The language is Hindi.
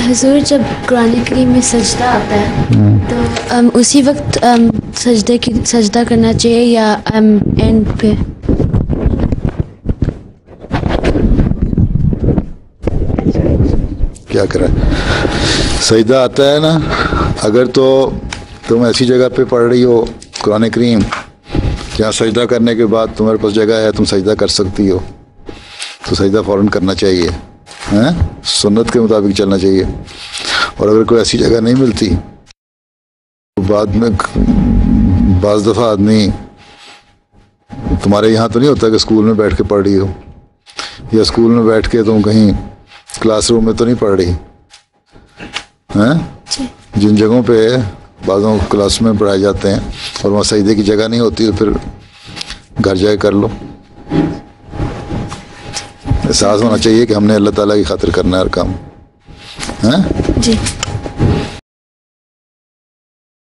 हुजूर, जब कुरान करीम में सजदा आता है तो उसी वक्त सजदा करना चाहिए या एंड पे? क्या करें, सजदा आता है ना, अगर तो तुम ऐसी जगह पे पढ़ रही हो कुरान करीम जहाँ सजदा करने के बाद तुम्हारे पास जगह है, तुम सजदा कर सकती हो, तो सजदा फ़ौरन करना चाहिए, हैं, सुन्नत के मुताबिक चलना चाहिए। और अगर कोई ऐसी जगह नहीं मिलती तो बाद में बाज़ दफ़ा आदमी, तुम्हारे यहाँ तो नहीं होता कि स्कूल में बैठ के पढ़ रही हो, या स्कूल में बैठ के तुम कहीं क्लासरूम में तो नहीं पढ़ रही हैं, जिन जगहों पे बाज़ों क्लास में पढ़ाए जाते हैं और वहाँ सजदे की जगह नहीं होती तो फिर घर जाके कर लो। एहसास होना चाहिए कि हमने अल्लाह ताला की खातिर करना है हर काम, हैं? जी।